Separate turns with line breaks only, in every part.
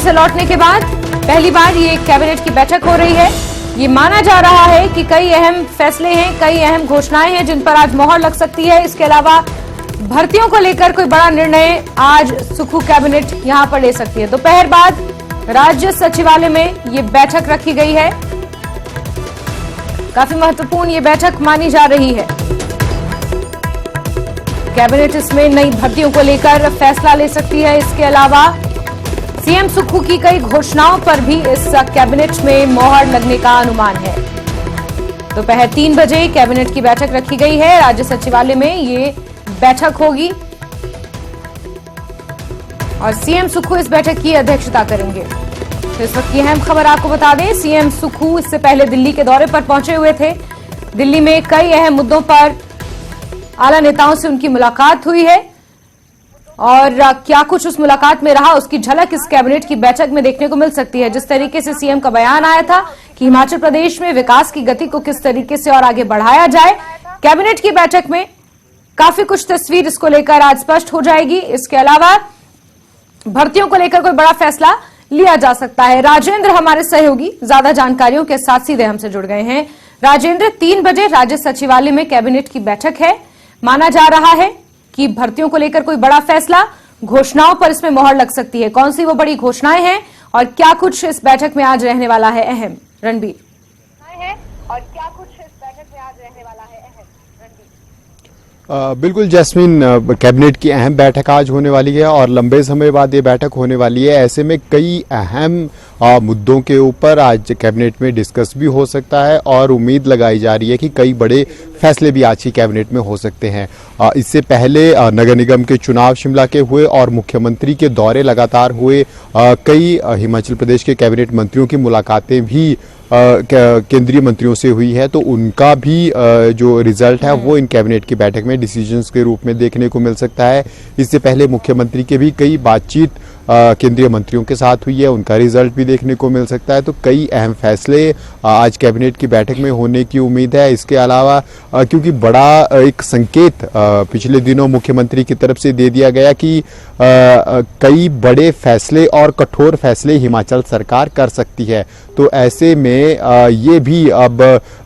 से लौटने के बाद पहली बार ये कैबिनेट की बैठक हो रही है। ये माना जा रहा है कि कई अहम फैसले हैं, कई अहम घोषणाएं हैं जिन पर आज मोहर लग सकती है। इसके अलावा भर्तियों को लेकर कोई बड़ा निर्णय आज सुक्खू कैबिनेट यहां पर ले सकती है। दोपहर बाद राज्य सचिवालय में ये बैठक रखी गई है। काफी महत्वपूर्ण ये बैठक मानी जा रही है। कैबिनेट इसमें नई भर्तियों को लेकर फैसला ले सकती है। इसके अलावा सीएम सुक्खू की कई घोषणाओं पर भी इस कैबिनेट में मोहर लगने का अनुमान है। दोपहर 3 बजे कैबिनेट की बैठक रखी गई है। राज्य सचिवालय में ये बैठक होगी और सीएम सुक्खू इस बैठक की अध्यक्षता करेंगे। तो इस वक्त की अहम खबर आपको बता दें, सीएम सुक्खू इससे पहले दिल्ली के दौरे पर पहुंचे हुए थे। दिल्ली में कई अहम मुद्दों पर आला नेताओं से उनकी मुलाकात हुई है और क्या कुछ उस मुलाकात में रहा उसकी झलक इस कैबिनेट की बैठक में देखने को मिल सकती है। जिस तरीके से सीएम का बयान आया था कि हिमाचल प्रदेश में विकास की गति को किस तरीके से और आगे बढ़ाया जाए, कैबिनेट की बैठक में काफी कुछ तस्वीर इसको लेकर आज स्पष्ट हो जाएगी। इसके अलावा भर्तियों को लेकर कोई बड़ा फैसला लिया जा सकता है। राजेंद्र हमारे सहयोगी ज्यादा जानकारियों के साथ सीधे हमसे जुड़ गए हैं। राजेंद्र, 3 बजे राज्य सचिवालय में कैबिनेट की बैठक है। माना जा रहा है कि भर्तियों को लेकर कोई बड़ा फैसला, घोषणाओं पर इसमें मोहर लग सकती है। कौन सी वो बड़ी घोषणाएं हैं और क्या कुछ इस बैठक में आज रहने वाला है अहम? रणबीर।
बिल्कुल जैस्मिन, कैबिनेट की अहम बैठक आज होने वाली है और लंबे समय बाद ये बैठक होने वाली है। ऐसे में कई अहम मुद्दों के ऊपर आज कैबिनेट में डिस्कस भी हो सकता है और उम्मीद लगाई जा रही है कि कई बड़े फैसले भी आज की कैबिनेट में हो सकते हैं। इससे पहले नगर निगम के चुनाव शिमला के हुए और मुख्यमंत्री के दौरे लगातार हुए। कई हिमाचल प्रदेश के कैबिनेट मंत्रियों की मुलाकातें भी केंद्रीय मंत्रियों से हुई है, तो उनका भी जो रिजल्ट है वो इन कैबिनेट की बैठक में डिसीजंस के रूप में देखने को मिल सकता है। इससे पहले मुख्यमंत्री के भी कई बातचीत केंद्रीय मंत्रियों के साथ हुई है, उनका रिजल्ट भी देखने को मिल सकता है। तो कई अहम फैसले आज कैबिनेट की बैठक में होने की उम्मीद है। इसके अलावा क्योंकि बड़ा एक संकेत पिछले दिनों मुख्यमंत्री की तरफ से दे दिया गया कि कई बड़े फैसले और कठोर फैसले हिमाचल सरकार कर सकती है, तो ऐसे में ये भी अब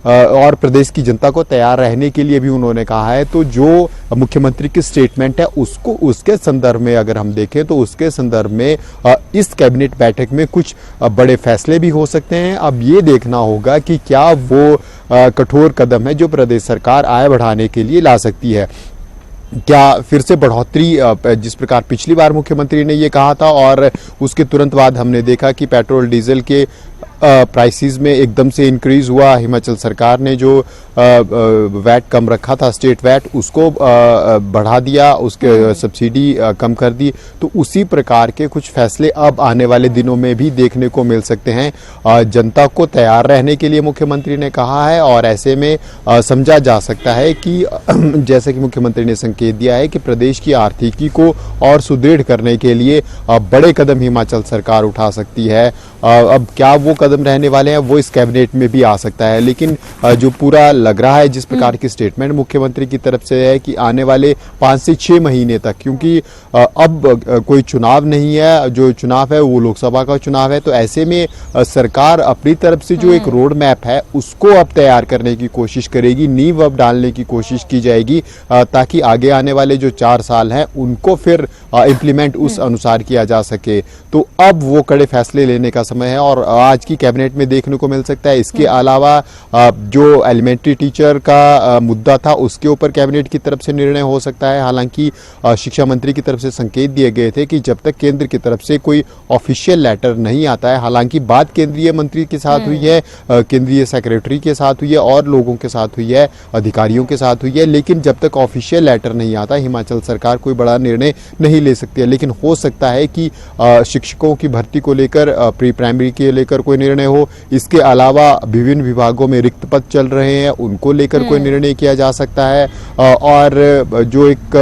और प्रदेश की जनता को तैयार रहने के लिए भी उन्होंने कहा है। तो जो मुख्यमंत्री की स्टेटमेंट है उसको उसके संदर्भ में अगर हम देखें तो उसके संदर्भ में इस कैबिनेट बैठक में कुछ बड़े फैसले भी हो सकते हैं। अब ये देखना होगा कि क्या वो कठोर कदम है जो प्रदेश सरकार आय बढ़ाने के लिए ला सकती है। क्या फिर से बढ़ोतरी, जिस प्रकार पिछली बार मुख्यमंत्री ने ये कहा था और उसके तुरंत बाद हमने देखा कि पेट्रोल डीजल के प्राइसेस में एकदम से इंक्रीज हुआ। हिमाचल सरकार ने जो वैट कम रखा था, स्टेट वैट, उसको बढ़ा दिया, उसके सब्सिडी कम कर दी। तो उसी प्रकार के कुछ फैसले अब आने वाले दिनों में भी देखने को मिल सकते हैं। जनता को तैयार रहने के लिए मुख्यमंत्री ने कहा है और ऐसे में समझा जा सकता है कि जैसे कि मुख्यमंत्री ने संकेत दिया है कि प्रदेश की आर्थिकी को और सुदृढ़ करने के लिए बड़े कदम हिमाचल सरकार उठा सकती है। अब क्या वो कदम रहने वाले हैं वो इस कैबिनेट में भी आ सकता है, लेकिन जो पूरा लग रहा है जिस प्रकार की स्टेटमेंट मुख्यमंत्री की तरफ से है कि आने वाले 5 से 6 महीने तक, क्योंकि अब कोई चुनाव नहीं है, जो चुनाव है वो लोकसभा का चुनाव है, तो ऐसे में सरकार अपनी तरफ से जो एक रोड मैप है उसको अब तैयार करने की कोशिश करेगी, नींव अब डालने की कोशिश की जाएगी ताकि आगे आने वाले जो 4 साल हैं उनको फिर इम्प्लीमेंट उस अनुसार किया जा सके। तो अब वो कड़े फैसले लेने का समय है और आज की कैबिनेट में देखने को मिल सकता है। इसके अलावा जो एलिमेंट्री टीचर का मुद्दा था उसके ऊपर कैबिनेट की तरफ से निर्णय हो सकता है। हालांकि शिक्षा मंत्री की तरफ से संकेत दिए गए थे कि जब तक केंद्र की तरफ से कोई ऑफिशियल लेटर नहीं आता है, हालांकि बात केंद्रीय मंत्री के साथ हुई है, केंद्रीय सेक्रेटरी के साथ हुई है और लोगों के साथ हुई है, अधिकारियों के साथ हुई है, लेकिन जब तक ऑफिशियल लेटर नहीं आता हिमाचल सरकार कोई बड़ा निर्णय नहीं ले सकती है। लेकिन हो सकता है कि शिक्षकों की भर्ती को लेकर, प्री प्राइमरी के लेकर कोई निर्णय हो। इसके अलावा विभिन्न विभागों में रिक्त पद चल रहे हैं उनको लेकर कोई निर्णय किया जा सकता है और जो एक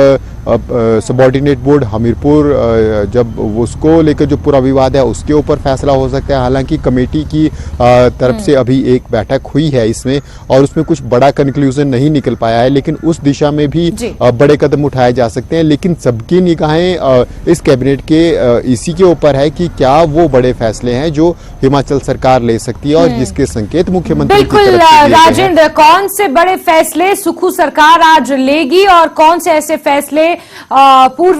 सबॉर्डिनेट बोर्ड हमीरपुर जब उसको लेकर जो पूरा विवाद है उसके ऊपर फैसला हो सकता है। हालांकि कमेटी की तरफ से अभी एक बैठक हुई है इसमें, और उसमें कुछ बड़ा कंक्लूजन नहीं निकल पाया है, लेकिन उस दिशा में भी बड़े कदम उठाए जा सकते हैं। लेकिन सबकी निगाहें इस कैबिनेट के इसी के ऊपर है कि क्या वो बड़े फैसले हैं जो हिमाचल सरकार ले सकती है और जिसके संकेत मुख्यमंत्री की तरफ से दिए गए हैं।
राजेंद्र, कौन से बड़े फैसले सुक्खू सरकार आज लेगी और कौन से ऐसे फैसले पूर्व